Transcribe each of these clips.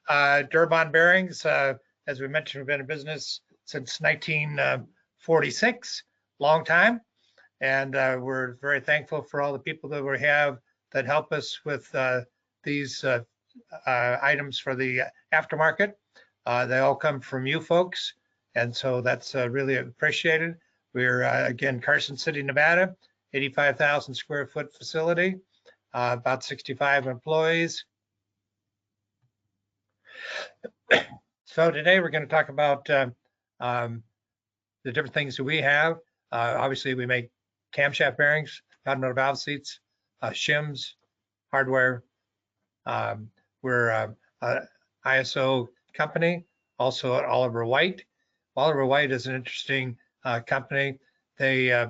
Durabond bearings, as we mentioned, we've been in business since 1946, long time. And we're very thankful for all the people that we have that help us with these items for the aftermarket. They all come from you folks. And so that's really appreciated. We're, again, Carson City, Nevada, 85,000 square foot facility, about 65 employees. So today we're going to talk about the different things that we have. Obviously, we make camshaft bearings, powder metal valve seats, shims, hardware. We're an ISO company, also at Oliver White. Oliver White is an interesting company. They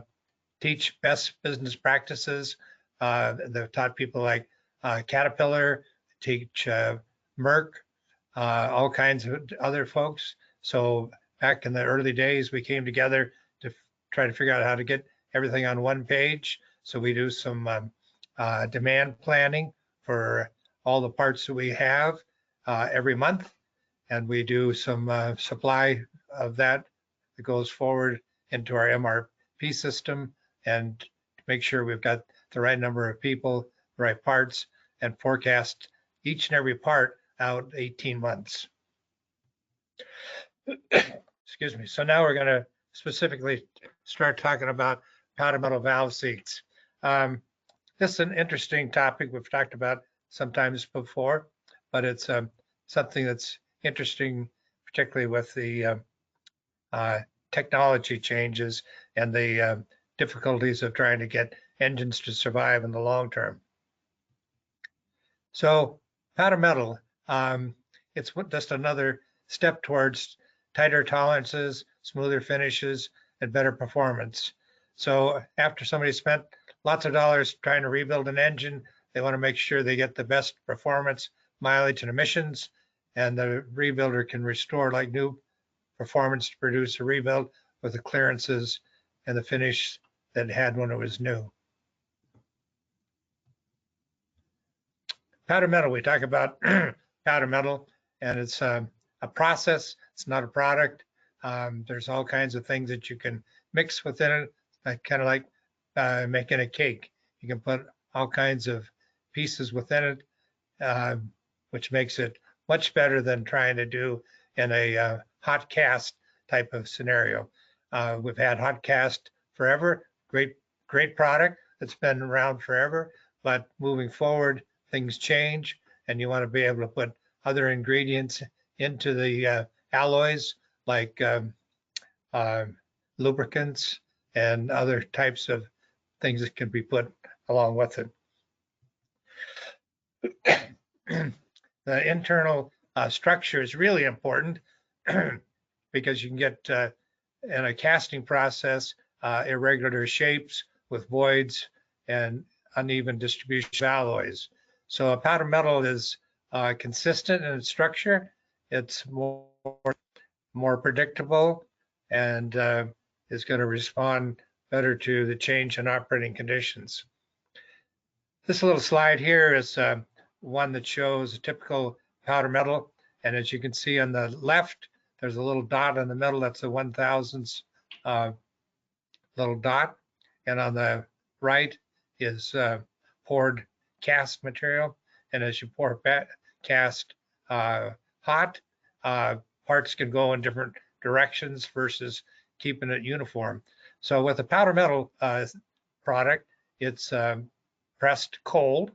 teach best business practices. They've taught people like Caterpillar, teach Merck, all kinds of other folks. So back in the early days, we came together to try to figure out how to get everything on one page. So we do some demand planning for all the parts that we have every month. And we do some supply of that goes forward into our MRP system and to make sure we've got the right number of people, the right parts, and forecast each and every part out 18 months. Excuse me. So now we're going to specifically start talking about powder metal valve seats. This is an interesting topic we've talked about sometimes before, but it's something that's interesting, particularly with the technology changes and the difficulties of trying to get engines to survive in the long term. So powder metal, it's just another step towards tighter tolerances, smoother finishes, and better performance. So after somebody spent lots of dollars trying to rebuild an engine, they want to make sure they get the best performance, mileage, and emissions, and the rebuilder can restore like new performance to produce a rebuild with the clearances and the finish that it had when it was new. Powder metal, we talk about powder metal, and it's a process. It's not a product. There's all kinds of things that you can mix within it, kind of like making a cake. You can put all kinds of pieces within it, which makes it much better than trying to do in a hot cast type of scenario. We've had hot cast forever, great product that's been around forever, but moving forward, things change, and you want to be able to put other ingredients into the alloys like lubricants and other types of things that can be put along with it. The internal structure is really important because you can get in a casting process irregular shapes with voids and uneven distribution of alloys. So a powder metal is consistent in its structure. It's more predictable and is going to respond better to the change in operating conditions. This little slide here is one that shows a typical powder metal. And as you can see on the left, there's a little dot in the middle. That's a 1,000th little dot. And on the right is poured cast material. And as you pour cast hot, parts can go in different directions versus keeping it uniform. So with a powder metal product, it's pressed cold.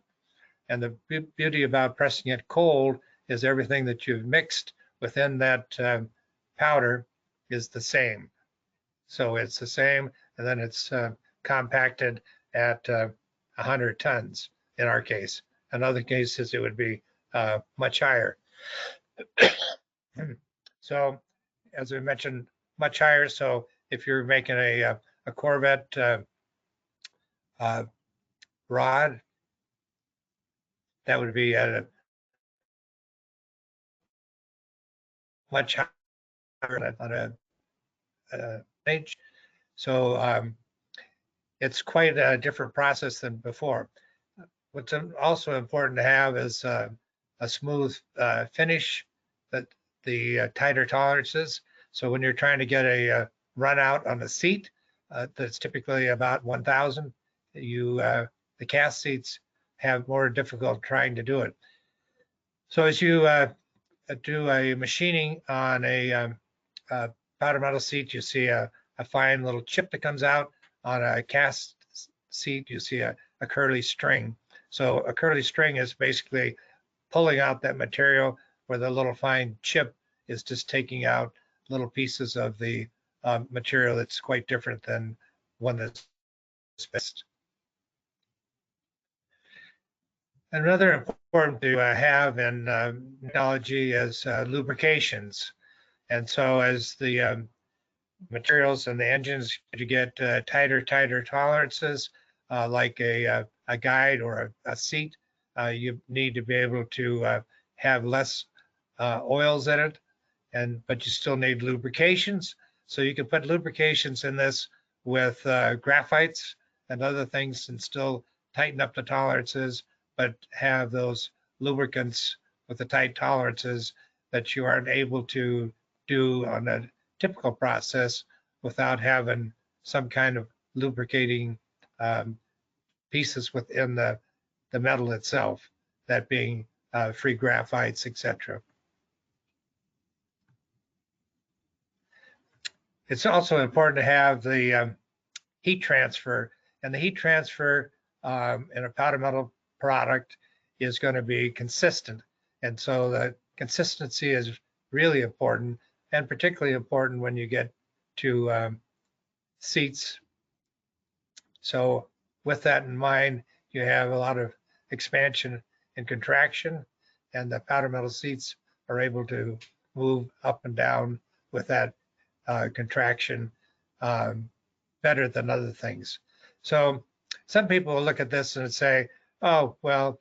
And the beauty about pressing it cold is everything that you've mixed within that powder is the same. So it's the same, and then it's compacted at 100 tons in our case. In other cases, it would be much higher. So as we mentioned, much higher. So if you're making a Corvette rod, that would be at a much higher on a page. So it's quite a different process than before. What's also important to have is a smooth finish the tighter tolerances. So when you're trying to get a run out on a seat that's typically about 1,000, the cast seats have more difficult trying to do it. So as you do a machining on a powder metal seat, you see a fine little chip that comes out. On a cast seat, you see a curly string. So a curly string is basically pulling out that material, where the little fine chip is just taking out little pieces of the material that's quite different than one that's best. Another important to have in technology is lubrications. And so as the materials and the engines to get tighter tolerances, like a guide or a seat, you need to be able to have less oils in it, but you still need lubrications. So you can put lubrications in this with graphites and other things and still tighten up the tolerances, but have those lubricants with the tight tolerances that you aren't able to do on a typical process without having some kind of lubricating pieces within the metal itself, that being free graphites, etc. It's also important to have the heat transfer, and the heat transfer in a powder metal product is going to be consistent. And so the consistency is really important, and particularly important when you get to seats. So with that in mind, you have a lot of expansion and contraction, and the powder metal seats are able to move up and down with that contraction better than other things. So some people will look at this and say, oh, well,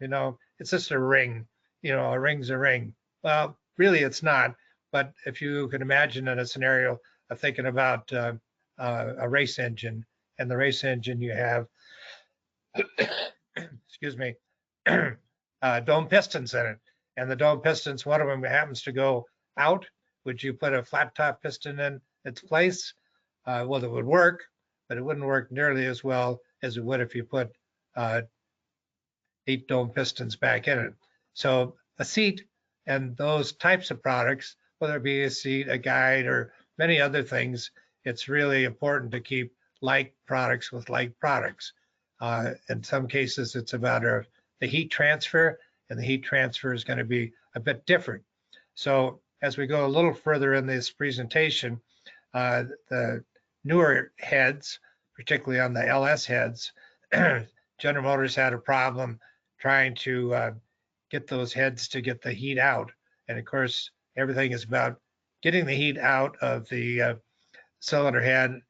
it's just a ring, a ring's a ring. Well, really it's not. But if you can imagine in a scenario of thinking about a race engine, and the race engine you have, excuse me, dome pistons in it. And the dome pistons, one of them happens to go out. Would you put a flat top piston in its place? Well, it would work, but it wouldn't work nearly as well as it would if you put 8 dome pistons back in it. So a seat and those types of products, whether it be a seat, a guide, or many other things, it's really important to keep like products with like products. In some cases, it's about the heat transfer, and the heat transfer is going to be a bit different. So as we go a little further in this presentation, the newer heads, particularly on the LS heads, General Motors had a problem trying to get those heads to get the heat out. And of course, everything is about getting the heat out of the cylinder head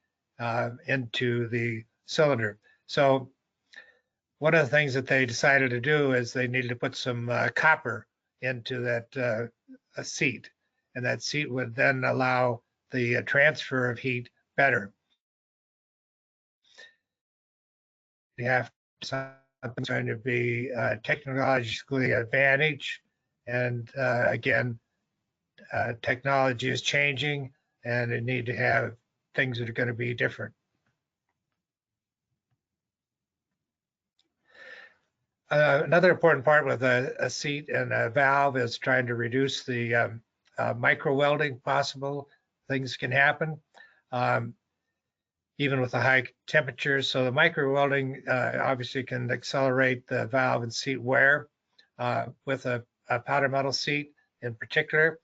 into the cylinder. So one of the things that they decided to do is they needed to put some copper into that seat, and that seat would then allow the transfer of heat better. You have something going to be technologically advantaged, and again, technology is changing, and they need to have things that are going to be different. Another important part with a seat and a valve is trying to reduce the micro welding possible. Things can happen even with the high temperatures. So the micro welding obviously can accelerate the valve and seat wear. With a powder metal seat in particular,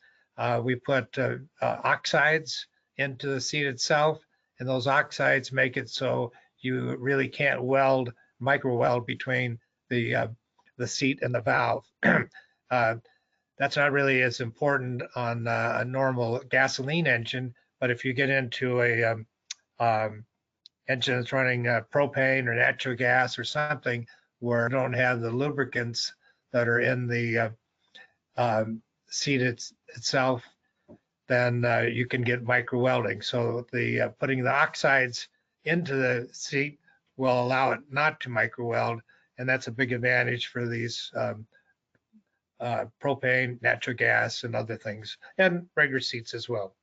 we put oxides into the seat itself, and those oxides make it so you really can't micro weld between the seat and the valve. That's not really as important on a normal gasoline engine, but if you get into a engine that's running propane or natural gas or something where you don't have the lubricants that are in the seat itself, then you can get micro welding. So the putting the oxides into the seat will allow it not to micro weld, and that's a big advantage for these propane, natural gas, and other things, and regular seats as well.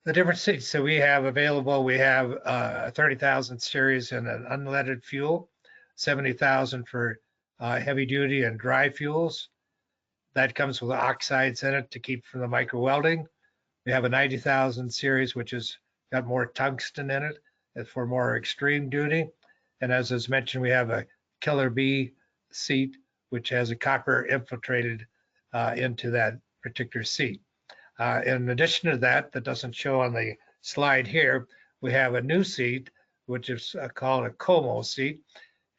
The different seats that we have available, we have a 30,000 series in an unleaded fuel, 70,000 for heavy duty and dry fuels. That comes with oxides in it to keep from the micro welding. We have a 90,000 series, which has got more tungsten in it for more extreme duty. And as is mentioned, we have a Killer B seat, which has a copper infiltrated into that particular seat. In addition to that, that doesn't show on the slide here, we have a new seat, which is called a Como seat,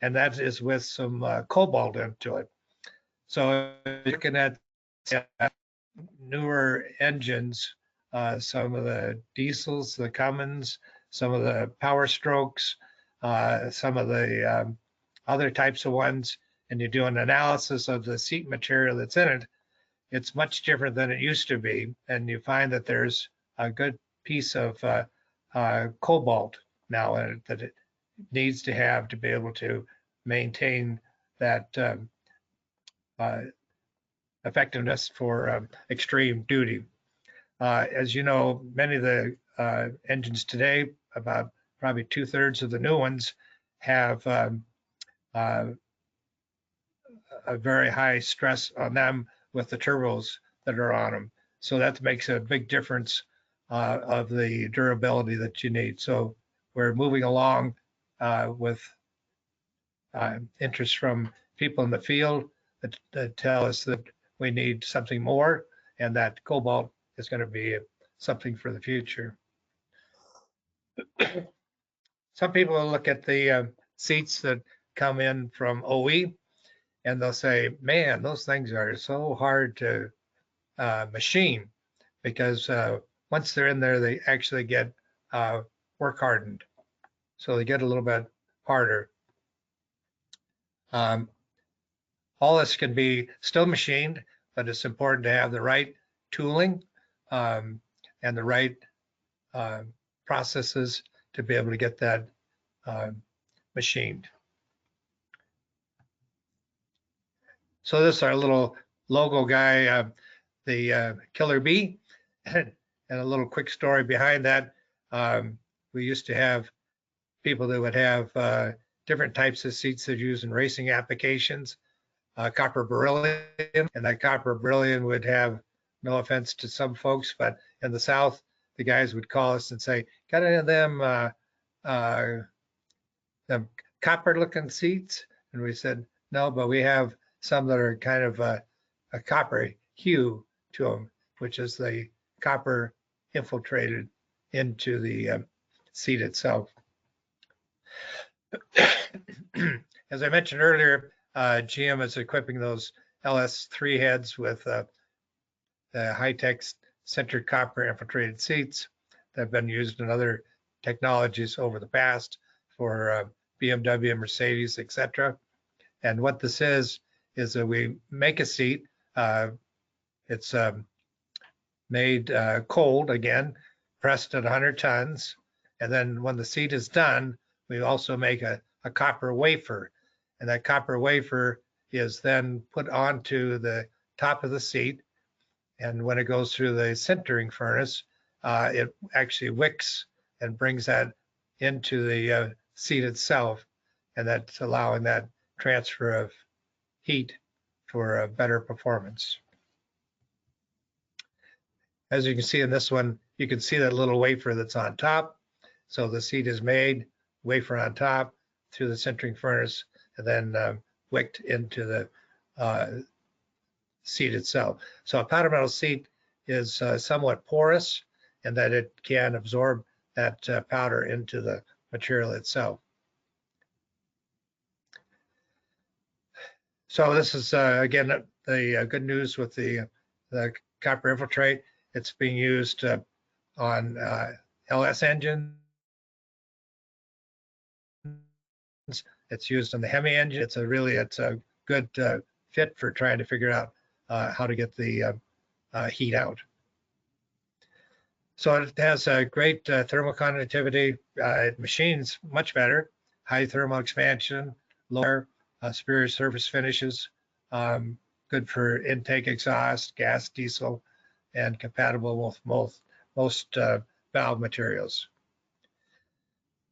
and that is with some cobalt into it. So looking at newer engines, some of the diesels, the Cummins, some of the Power Strokes, some of the other types of ones, and you do an analysis of the seat material that's in it, it's much different than it used to be. And you find that there's a good piece of cobalt now in it that it needs to have to be able to maintain that effectiveness for extreme duty. As you know, many of the engines today, about probably 2/3 of the new ones, have a very high stress on them with the turbos that are on them. So that makes a big difference of the durability that you need. So we're moving along with interest from people in the field that tell us that we need something more, and that cobalt is going to be something for the future. Some people look at the seats that come in from OE, and they'll say, man, those things are so hard to machine, because once they're in there, they actually get work hardened. So they get a little bit harder. All this can be still machined, but it's important to have the right tooling and the right processes to be able to get that machined. So this is our little logo guy, the Killer B, and a little quick story behind that. We used to have people that would have different types of seats that are used in racing applications, copper beryllium, and that copper beryllium would have, no offense to some folks, but in the South, the guys would call us and say, got any of them copper looking seats? And we said, no, but we have some that are kind of a copper hue to them, which is the copper infiltrated into the seat itself. As I mentioned earlier, GM is equipping those LS3 heads with the high-tech centered copper infiltrated seats that have been used in other technologies over the past for BMW, Mercedes, etc. And what this is that we make a seat. It's made cold again, pressed at 100 tons. And then when the seat is done, we also make a copper wafer. And that copper wafer is then put onto the top of the seat. And when it goes through the sintering furnace, it actually wicks and brings that into the seat itself. And that's allowing that transfer of heat for a better performance. As you can see in this one, you can see that little wafer that's on top. So the seat is made, wafer on top, through the sintering furnace, and then wicked into the seat itself. So a powder metal seat is somewhat porous, and that it can absorb that powder into the material itself. So this is, again, the good news with the copper infiltrate. It's being used on LS engines. It's used on the Hemi engine. It's a good fit for trying to figure out how to get the heat out. So it has a great thermal conductivity. It machines much better, high thermal expansion, lower superior surface finishes, good for intake exhaust, gas, diesel, and compatible with most valve materials.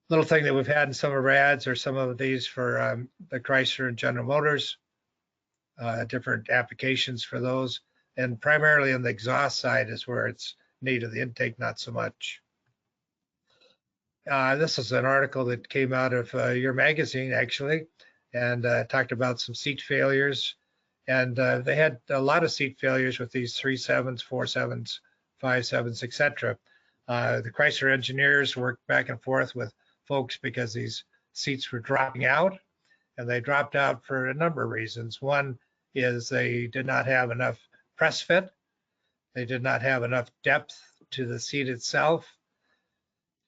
Little thing that we've had in some of our ads are some of these for the Chrysler and General Motors, different applications for those, and primarily on the exhaust side is where it's needed, the intake not so much. This is an article that came out of your magazine actually, and talked about some seat failures, and they had a lot of seat failures with these 3.7s, 4.7s, 5.7s, etc. The Chrysler engineers worked back and forth with folks because these seats were dropping out, and they dropped out for a number of reasons. One is they did not have enough press fit. They did not have enough depth to the seat itself,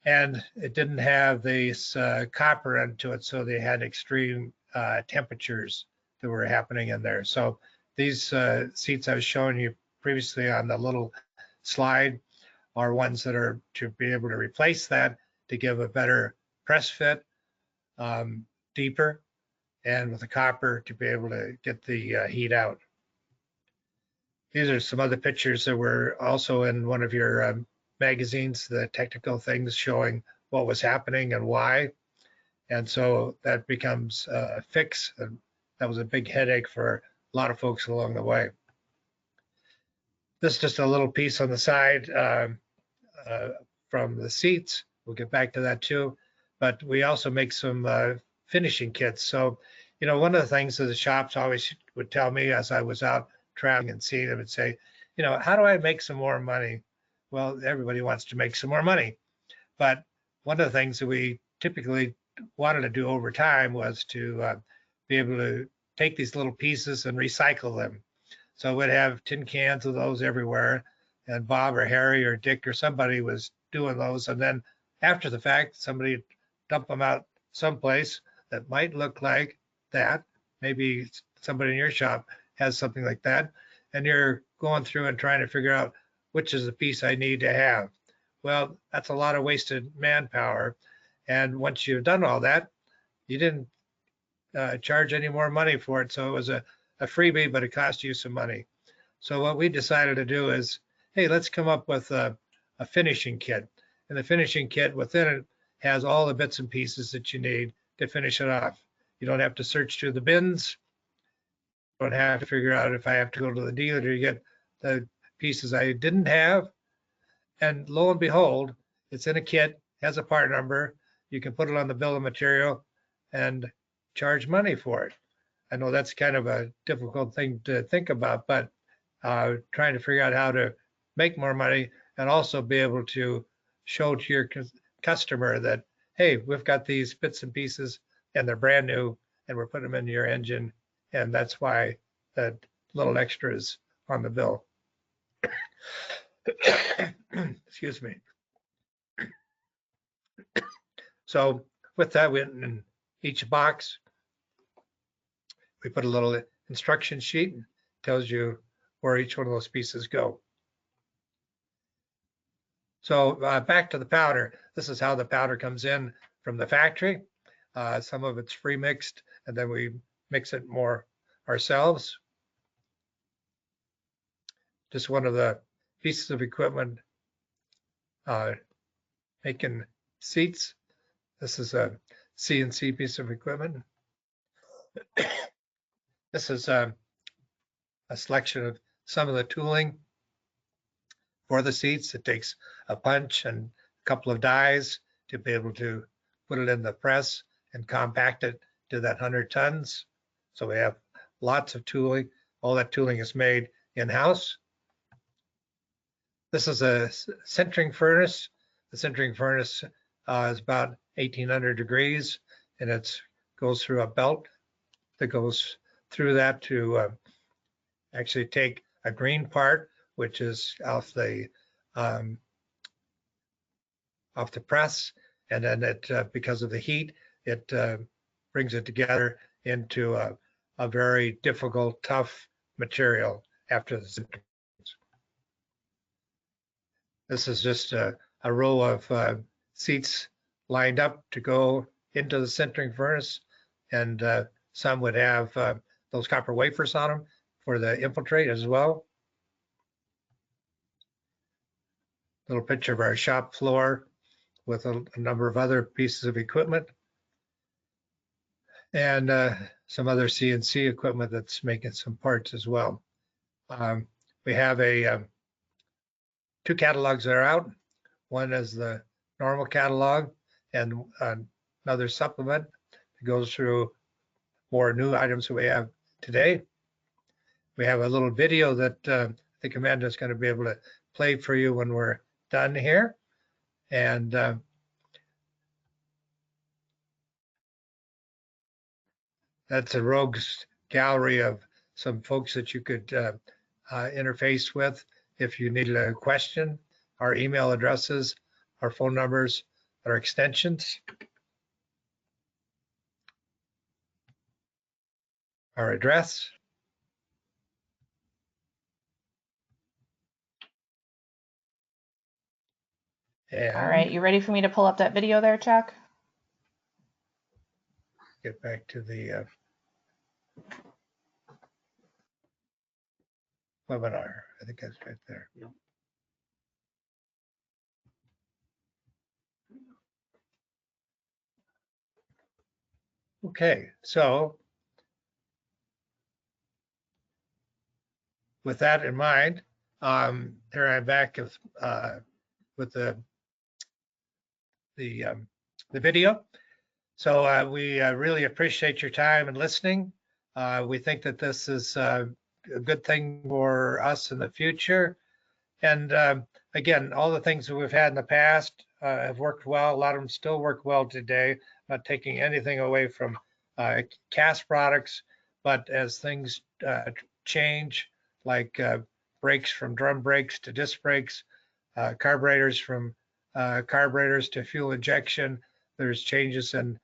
and it didn't have this copper into it, so they had extreme temperatures that were happening in there. So these seats I was showing you previously on the little slide are ones that are to be able to replace that, to give a better press fit, deeper, and with the copper to be able to get the heat out. These are some other pictures that were also in one of your magazines, the technical things showing what was happening and why. And so that becomes a fix. And that was a big headache for a lot of folks along the way. This is just a little piece on the side from the seats. We'll get back to that too. But we also make some finishing kits. So, you know, one of the things that the shops always would tell me as I was out traveling and seeing them and say, you know, how do I make some more money? Well, everybody wants to make some more money. But one of the things that we typically wanted to do over time was to be able to take these little pieces and recycle them. So we'd have tin cans of those everywhere, and Bob or Harry or Dick or somebody was doing those. And then after the fact, somebody dump them out someplace that might look like that. Maybe somebody in your shop has something like that, and you're going through and trying to figure out which is the piece I need to have. Well, that's a lot of wasted manpower. And once you've done all that, you didn't charge any more money for it. So it was a freebie, but it cost you some money. So what we decided to do is, hey, let's come up with a finishing kit. And the finishing kit within it has all the bits and pieces that you need to finish it off. You don't have to search through the bins. You don't have to figure out if I have to go to the dealer to get the pieces I didn't have. And lo and behold, it's in a kit, has a part number. You can put it on the bill of material and charge money for it. I know that's kind of a difficult thing to think about, but trying to figure out how to make more money and also be able to show to your customer that, hey, we've got these bits and pieces and they're brand new and we're putting them in your engine. And that's why that little extra is on the bill. Excuse me. So with that, in each box, we put a little instruction sheet, tells you where each one of those pieces go. So back to the powder. This is how the powder comes in from the factory. Some of it's pre-mixed, and then we mix it more ourselves. Just one of the pieces of equipment making seats. This is a CNC piece of equipment. This is a selection of some of the tooling for the seats. It takes a punch and a couple of dies to be able to put it in the press and compact it to that 100 tons. So we have lots of tooling. All that tooling is made in-house. This is a sintering furnace. The sintering furnace is about 1800 degrees, and it goes through a belt that goes through that to actually take a green part, which is off the press, and then it because of the heat, it brings it together into a very difficult, tough material after the sintering. This is just a row of seats lined up to go into the sintering furnace, and Some would have those copper wafers on them for the infiltrate as well. Little picture of our shop floor with a number of other pieces of equipment and some other CNC equipment that's making some parts as well. We have two catalogs that are out. One is the normal catalog and another supplement that goes through more new items that we have today. We have a little video that I think Amanda is going to be able to play for you when we're done here. And that's a rogues gallery of some folks that you could interface with if you needed a question. Our email addresses, our phone numbers, our extensions, our address. And all right, you ready for me to pull up that video there, Chuck? get back to the webinar. I think that's right there. Yep. Okay, so with that in mind, here I'm back with the video. So we really appreciate your time and listening. We think that this is a good thing for us in the future. And again, all the things that we've had in the past have worked well. A lot of them still work well today. Not taking anything away from cast products, but as things change, like brakes from drum brakes to disc brakes, carburetors from carburetors to fuel injection, there's changes in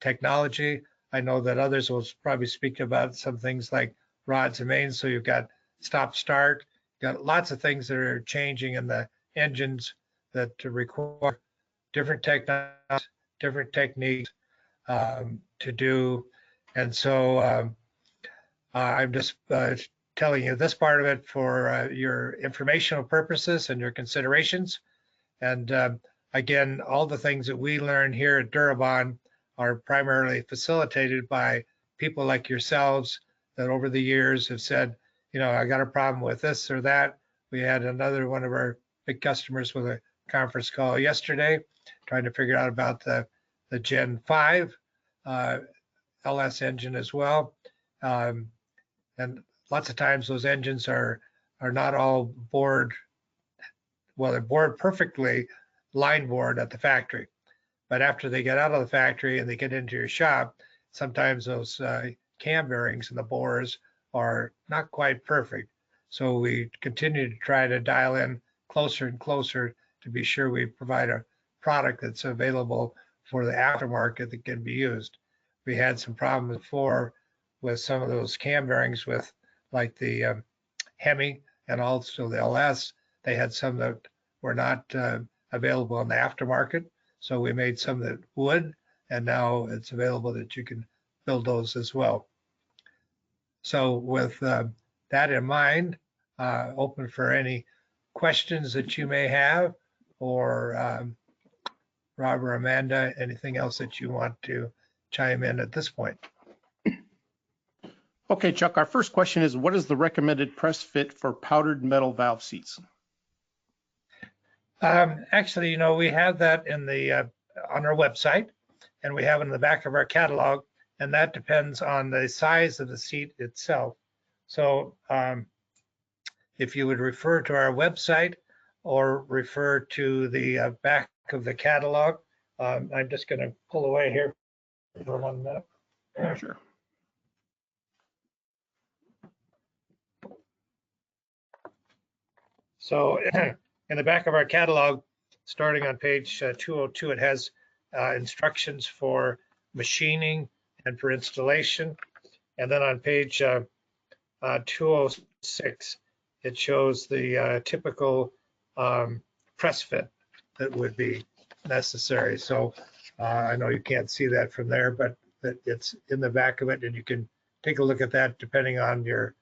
technology. I know that others will probably speak about some things like rods and mains. So you've got stop start, got lots of things that are changing in the engines that require different technologies, different techniques to do. And so I'm just telling you this part of it for your informational purposes and your considerations. And again, all the things that we learn here at Durabond are primarily facilitated by people like yourselves that over the years have said, you know, I got a problem with this or that. We had another one of our big customers with a conference call yesterday, trying to figure out about the Gen 5 LS engine as well. And lots of times those engines are not all bored. Well, they're bored perfectly, line bored at the factory. But after they get out of the factory and they get into your shop, sometimes those cam bearings and the bores are not quite perfect. So we continue to try to dial in closer and closer to be sure we provide a product that's available for the aftermarket that can be used. We had some problems before with some of those cam bearings with like the Hemi and also the LS. They had some that were not available in the aftermarket. So we made some that would, and now it's available that you can build those as well. So with that in mind, open for any questions that you may have, or Rob or Amanda, anything else that you want to chime in at this point? Okay, Chuck, our first question is, what is the recommended press fit for powdered metal valve seats? Actually, you know, we have that in the on our website, and we have it in the back of our catalog, and that depends on the size of the seat itself. So if you would refer to our website or refer to the back of the catalog, I'm just going to pull away here for 1 minute. Sure. So in the back of our catalog, starting on page 202, it has instructions for machining and for installation. And then on page 206, it shows the typical press fit that would be necessary. So I know you can't see that from there, but that it's in the back of it, and you can take a look at that depending on the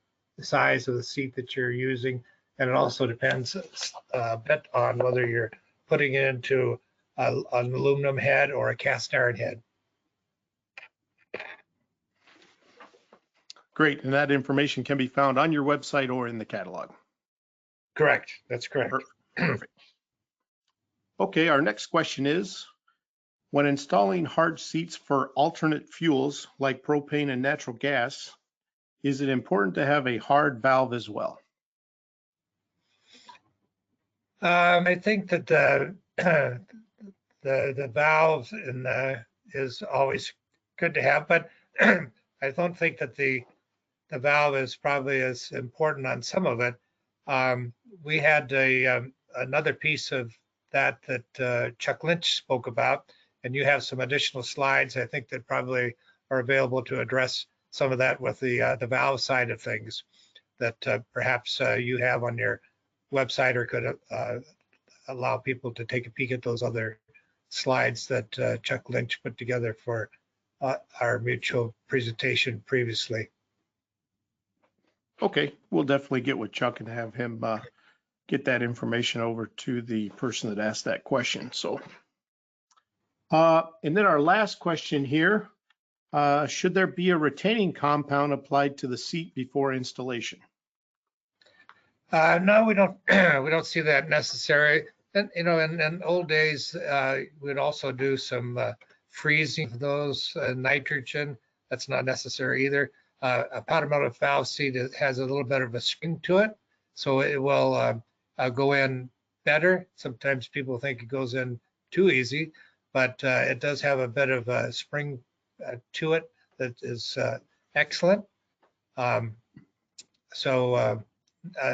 size of the seat that you're using. And it also depends a bit on whether you're putting it into an aluminum head or a cast iron head. Great, and that information can be found on your website or in the catalog. Correct, that's correct. Perfect. Okay, our next question is, when installing hard seats for alternate fuels like propane and natural gas, is it important to have a hard valve as well? I think that the valve is always good to have, but I don't think that the valve is probably as important on some of it. We had another piece of that Chuck Lynch spoke about, and you have some additional slides, I think, that probably are available to address some of that with the valve side of things that perhaps you have on your website, or could allow people to take a peek at those other slides that Chuck Lynch put together for our mutual presentation previously. Okay, we'll definitely get with Chuck and have him get that information over to the person that asked that question. So, and then our last question here, should there be a retaining compound applied to the seat before installation? No, we don't. We don't see that necessary. And in old days, we'd also do some freezing of those nitrogen. That's not necessary either. A powder metal valve seat has a little bit of a spring to it, so it will go in better. Sometimes people think it goes in too easy, but it does have a bit of a spring to it that is excellent. So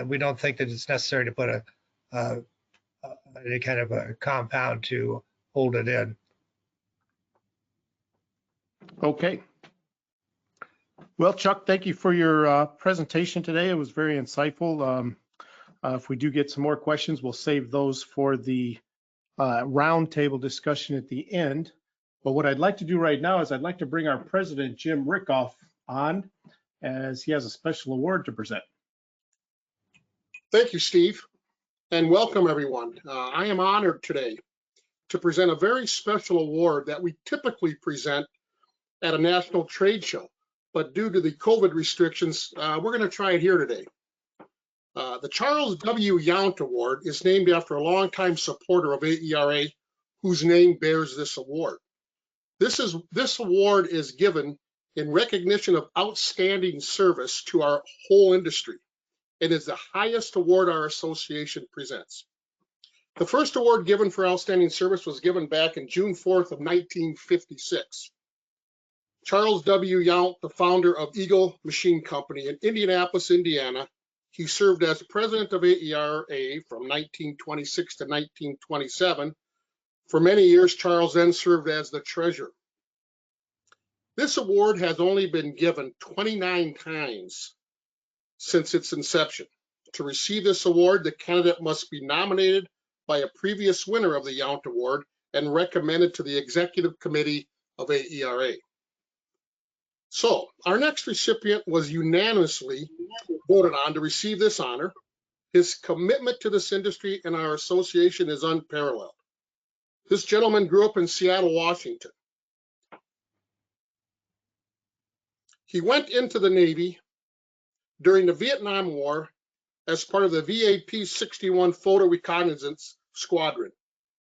we don't think that it's necessary to put any kind of a compound to hold it in. Okay. Well, Chuck, thank you for your presentation today. It was very insightful. If we do get some more questions, we'll save those for the roundtable discussion at the end. But what I'd like to do right now is I'd like to bring our president, Jim Rickoff, on, as he has a special award to present. Thank you, Steve, and welcome everyone. I am honored today to present a very special award that we typically present at a national trade show, but due to the COVID restrictions, we're going to try it here today. The Charles W. Yount Award is named after a longtime supporter of AERA whose name bears this award. This award is given in recognition of outstanding service to our whole industry. It is the highest award our association presents. The first award given for outstanding service was given back in June 4th of 1956. Charles W. Yount, the founder of Eagle Machine Company in Indianapolis, Indiana, he served as president of AERA from 1926 to 1927. For many years, Charles then served as the treasurer. This award has only been given 29 times since its inception. To receive this award, the candidate must be nominated by a previous winner of the Yount Award and recommended to the executive committee of AERA. So our next recipient was unanimously voted on to receive this honor. His commitment to this industry and our association is unparalleled. This gentleman grew up in Seattle, Washington. He went into the Navy during the Vietnam War as part of the VAP 61 Photo Reconnaissance Squadron.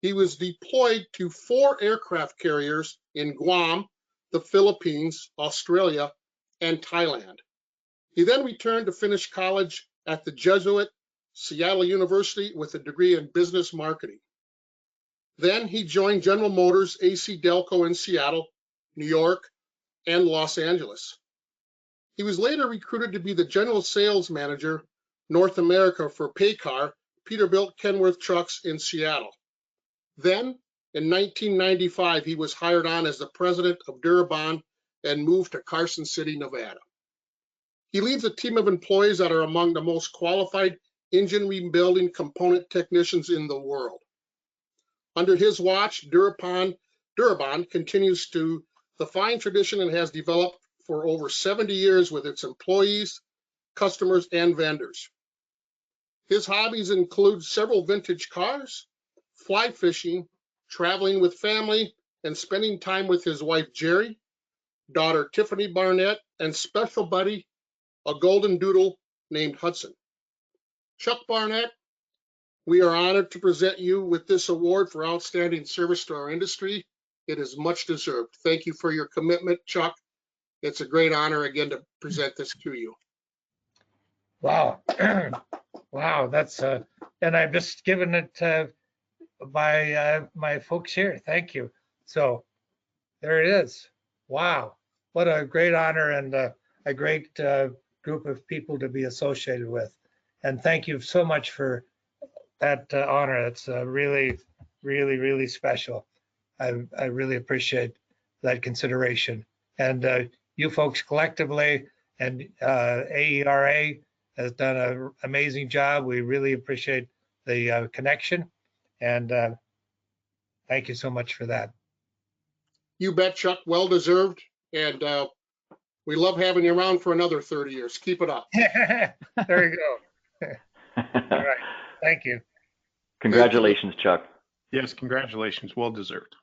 He was deployed to 4 aircraft carriers in Guam, the Philippines, Australia, and Thailand. He then returned to finish college at the Jesuit Seattle University with a degree in business marketing. Then he joined General Motors AC Delco in Seattle, New York, and Los Angeles. He was later recruited to be the general sales manager, North America for Paycar, Peterbilt Kenworth Trucks in Seattle. Then, in 1995, he was hired on as the president of Durabond and moved to Carson City, Nevada. He leads a team of employees that are among the most qualified engine rebuilding component technicians in the world. Under his watch, Durabond continues to the fine tradition it has developed for over 70 years with its employees, customers, and vendors. His hobbies include several vintage cars, fly fishing, traveling with family, and spending time with his wife, Jerry, daughter, Tiffany Barnett, and special buddy, a golden doodle named Hudson. Chuck Barnett, we are honored to present you with this award for outstanding service to our industry. It is much deserved. Thank you for your commitment, Chuck. It's a great honor again to present this to you. Wow. Wow, that's and I've just given it by my folks here. Thank you. So there it is. Wow, what a great honor and a great group of people to be associated with. And thank you so much for that honor. It's really, really, really special. I really appreciate that consideration. And you folks collectively and AERA has done an amazing job. We really appreciate the connection, and thank you so much for that. You bet, Chuck. Well deserved. And we love having you around for another 30 years. Keep it up. There you go. All right. Thank you. Congratulations, Chuck. Yes, congratulations. Well deserved.